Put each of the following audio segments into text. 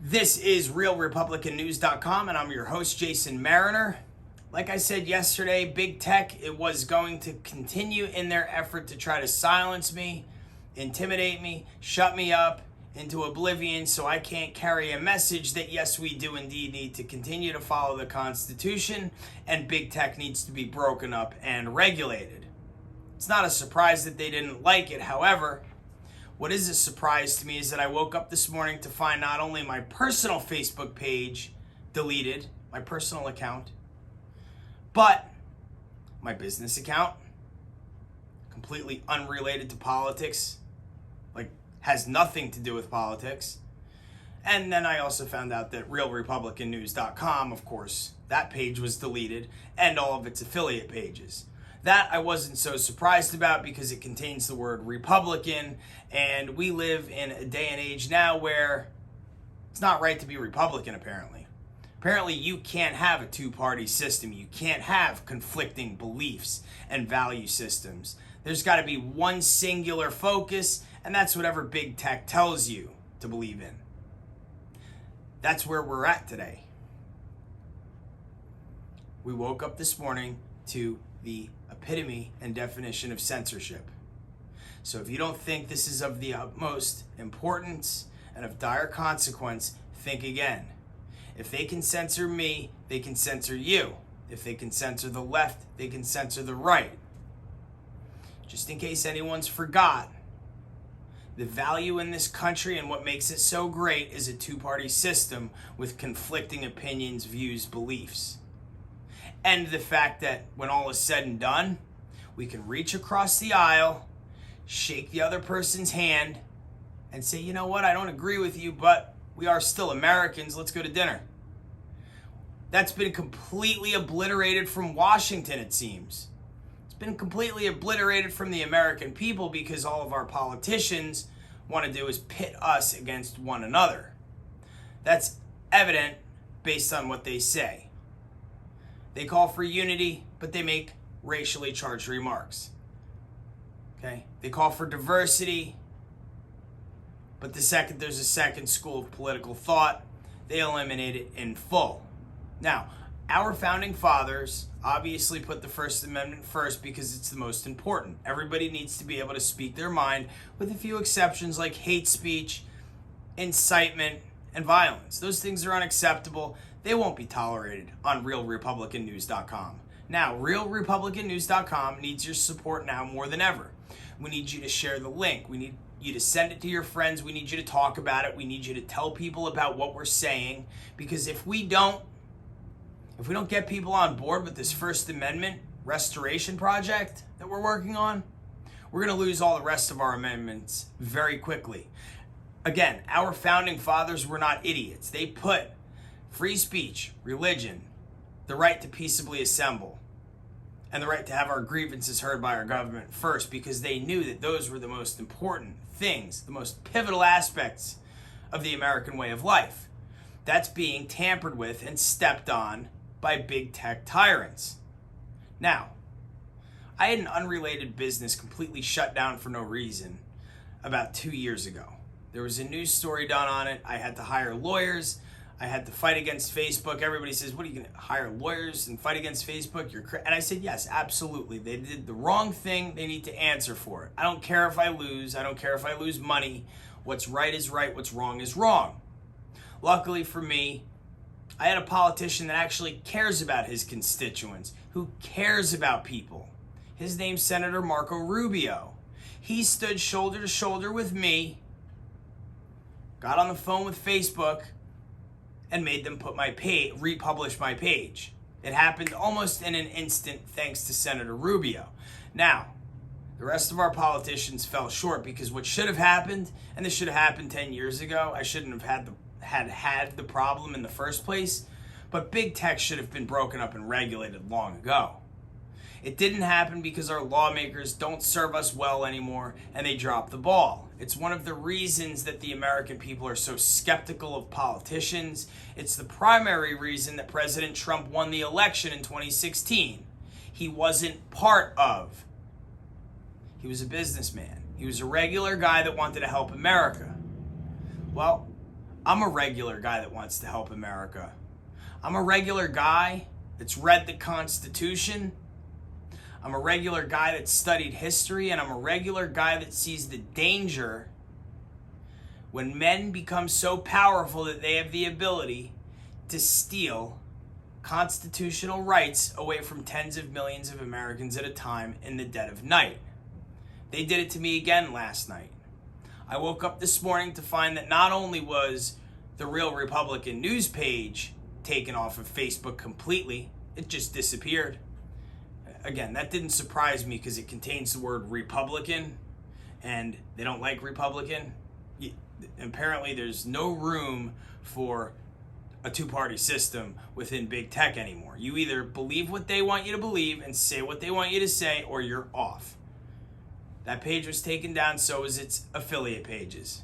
This is RealRepublicanNews.com, and I'm your host, Jason Mariner. Like I said yesterday, Big Tech, it was going to continue in their effort to try to silence me, intimidate me, shut me up into oblivion so I can't carry a message that, yes, we do indeed need to continue to follow the Constitution, and Big Tech needs to be broken up and regulated. It's not a surprise that they didn't like it. However, what is a surprise to me is that I woke up this morning to find not only my personal Facebook page deleted, my personal account, but my business account, completely unrelated to politics, like has nothing to do with politics. And then I also found out that RealRepublicanNews.com, of course, that page was deleted, and all of its affiliate pages. That I wasn't so surprised about because it contains the word Republican, and we live in a day and age now where it's not right to be Republican, apparently. Apparently, you can't have a two-party system. You can't have conflicting beliefs and value systems. There's got to be one singular focus, and that's whatever Big Tech tells you to believe in. That's where we're at today. We woke up this morning to the epitome and definition of censorship. So if you don't think this is of the utmost importance and of dire consequence, think again. If they can censor me, they can censor you. If they can censor the left, they can censor the right. Just in case anyone's forgot, the value in this country and what makes it so great is a two-party system with conflicting opinions, views, beliefs. And the fact that when all is said and done, we can reach across the aisle, shake the other person's hand, and say, you know what, I don't agree with you, but we are still Americans, let's go to dinner. That's been completely obliterated from Washington, it seems. It's been completely obliterated from the American people because all of our politicians want to do is pit us against one another. That's evident based on what they say. They call for unity, but they make racially charged remarks. Okay? They call for diversity, but the second there's a second school of political thought, they eliminate it in full. Now, our founding fathers obviously put the First Amendment first because it's the most important. Everybody needs to be able to speak their mind, with a few exceptions like hate speech, incitement, and violence. Those things are unacceptable. They won't be tolerated on RealRepublicanNews.com. Now, RealRepublicanNews.com needs your support now more than ever. We need you to share the link. We need you to send it to your friends. We need you to talk about it. We need you to tell people about what we're saying. Because if we don't get people on board with this First Amendment restoration project that we're working on, we're going to lose all the rest of our amendments very quickly. Again, our founding fathers were not idiots. They put free speech, religion, the right to peaceably assemble, and the right to have our grievances heard by our government first, because they knew that those were the most important things, the most pivotal aspects of the American way of life. That's being tampered with and stepped on by big tech tyrants. Now, I had an unrelated business completely shut down for no reason about 2 years ago. There was a news story done on it. I had to hire lawyers. I had to fight against Facebook. Everybody says, what are you going to hire lawyers and fight against Facebook? And I said, yes, absolutely. They did the wrong thing. They need to answer for it. I don't care if I lose. I don't care if I lose money. What's right is right. What's wrong is wrong. Luckily for me, I had a politician that actually cares about his constituents, who cares about people. His name's Senator Marco Rubio. He stood shoulder to shoulder with me, got on the phone with Facebook, and made them republish my page. It happened almost in an instant thanks to Senator Rubio. Now, the rest of our politicians fell short because what should have happened, and this should have happened 10 years ago, I shouldn't have had the problem in the first place, but big tech should have been broken up and regulated long ago. It didn't happen because our lawmakers don't serve us well anymore, and they dropped the ball. It's one of the reasons that the American people are so skeptical of politicians. It's the primary reason that President Trump won the election in 2016. He wasn't part of. He was a businessman. He was a regular guy that wanted to help America. Well, I'm a regular guy that wants to help America. I'm a regular guy that's read the Constitution. I'm a regular guy that studied history, and I'm a regular guy that sees the danger when men become so powerful that they have the ability to steal constitutional rights away from tens of millions of Americans at a time in the dead of night. They did it to me again last night. I woke up this morning to find that not only was the Real Republican news page taken off of Facebook completely, it just disappeared. Again, that didn't surprise me because it contains the word Republican, and they don't like Republican. Apparently, there's no room for a two-party system within big tech anymore. You either believe what they want you to believe and say what they want you to say, or you're off. That page was taken down, so was its affiliate pages.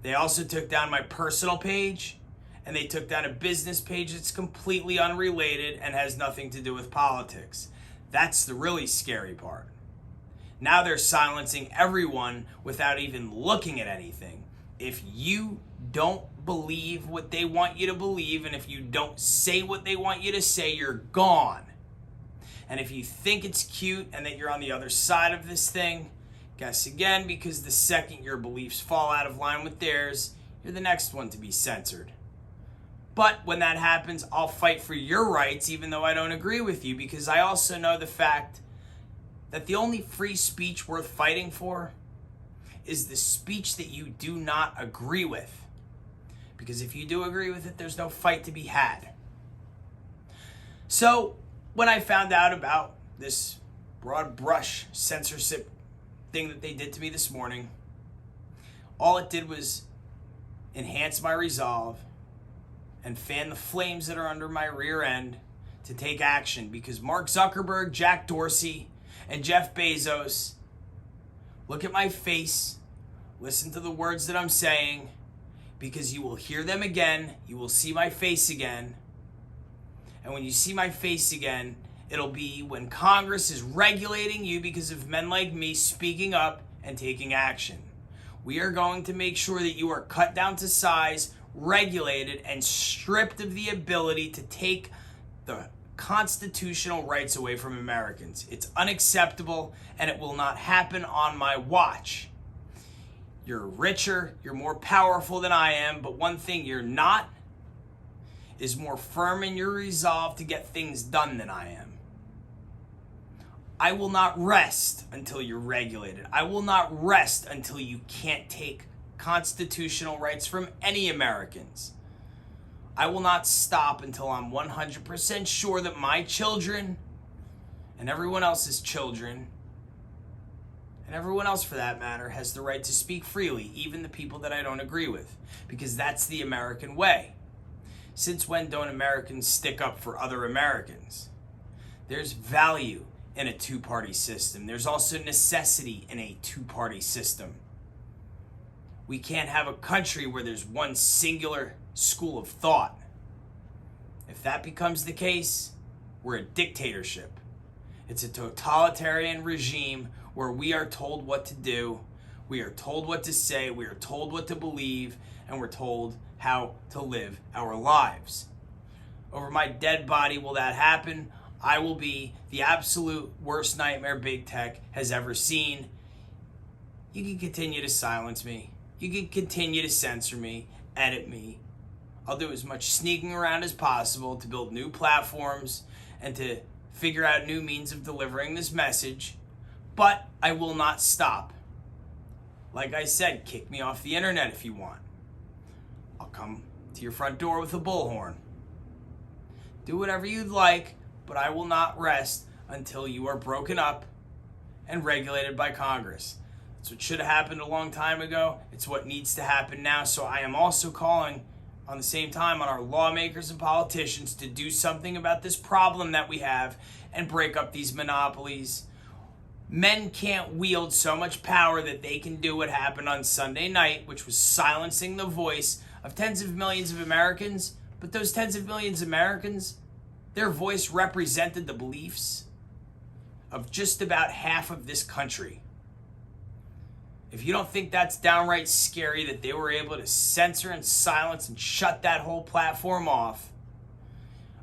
They also took down my personal page, and they took down a business page that's completely unrelated and has nothing to do with politics. That's the really scary part. Now they're silencing everyone without even looking at anything. If you don't believe what they want you to believe, and if you don't say what they want you to say, you're gone. And if you think it's cute and that you're on the other side of this thing, guess again, because the second your beliefs fall out of line with theirs, you're the next one to be censored. But when that happens, I'll fight for your rights, even though I don't agree with you, because I also know the fact that the only free speech worth fighting for is the speech that you do not agree with. Because if you do agree with it, there's no fight to be had. So when I found out about this broad brush censorship thing that they did to me this morning, all it did was enhance my resolve and fan the flames that are under my rear end to take action, because Mark Zuckerberg, Jack Dorsey, and Jeff Bezos look at my face, listen to the words that I'm saying, because you will hear them again, you will see my face again. And when you see my face again, it'll be when Congress is regulating you because of men like me speaking up and taking action. We are going to make sure that you are cut down to size, regulated, and stripped of the ability to take the constitutional rights away from Americans. It's unacceptable, and it will not happen on my watch. You're richer, you're more powerful than I am, but one thing you're not is more firm in your resolve to get things done than I am. I will not rest until you're regulated. I will not rest until you can't take constitutional rights from any Americans. I will not stop until I'm 100% sure that my children and everyone else's children, and everyone else for that matter, has the right to speak freely, even the people that I don't agree with, because that's the American way. Since when don't Americans stick up for other Americans? There's value in a two-party system. There's also necessity in a two-party system. We can't have a country where there's one singular school of thought. If that becomes the case, we're a dictatorship. It's a totalitarian regime where we are told what to do, we are told what to say, we are told what to believe, and we're told how to live our lives. Over my dead body will that happen. I will be the absolute worst nightmare big tech has ever seen. You can continue to silence me. You can continue to censor me, edit me. I'll do as much sneaking around as possible to build new platforms and to figure out new means of delivering this message, but I will not stop. Like I said, kick me off the internet if you want. I'll come to your front door with a bullhorn. Do whatever you'd like, but I will not rest until you are broken up and regulated by Congress. It's what should have happened a long time ago. It's what needs to happen now. So I am also calling on the same time on our lawmakers and politicians to do something about this problem that we have and break up these monopolies. Men can't wield so much power that they can do what happened on Sunday night, which was silencing the voice of tens of millions of Americans. But those tens of millions of Americans, their voice represented the beliefs of just about half of this country. If you don't think that's downright scary that they were able to censor and silence and shut that whole platform off,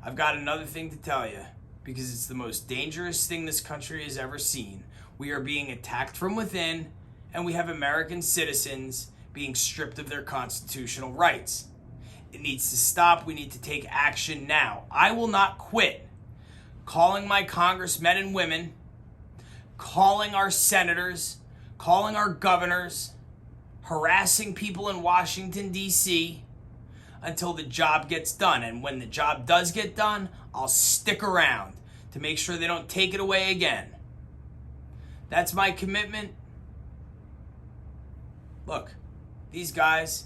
I've got another thing to tell you, because it's the most dangerous thing this country has ever seen. We are being attacked from within, and we have American citizens being stripped of their constitutional rights. It needs to stop. We need to take action now. I will not quit calling my congressmen and women, calling our senators, calling our governors, harassing people in Washington, D.C., until the job gets done. And when the job does get done, I'll stick around to make sure they don't take it away again. That's my commitment. Look, these guys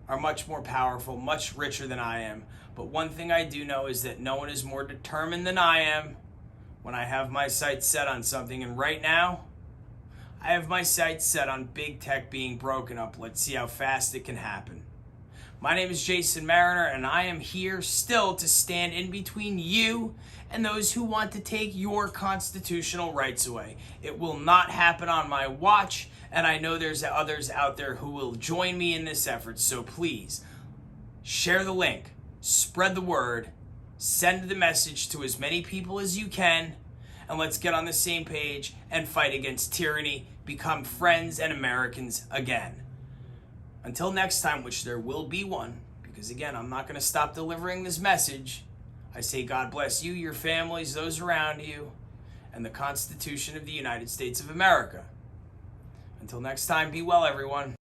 are much more powerful, much richer than I am. But one thing I do know is that no one is more determined than I am when I have my sights set on something. And right now, I have my sights set on big tech being broken up. Let's see how fast it can happen. My name is Jason Mariner, and I am here still to stand in between you and those who want to take your constitutional rights away. It will not happen on my watch, and I know there's others out there who will join me in this effort. So please, share the link, spread the word, send the message to as many people as you can, and let's get on the same page and fight against tyranny, become friends and Americans again. Until next time, which there will be one, because again, I'm not going to stop delivering this message. I say God bless you, your families, those around you, and the Constitution of the United States of America. Until next time, be well, everyone.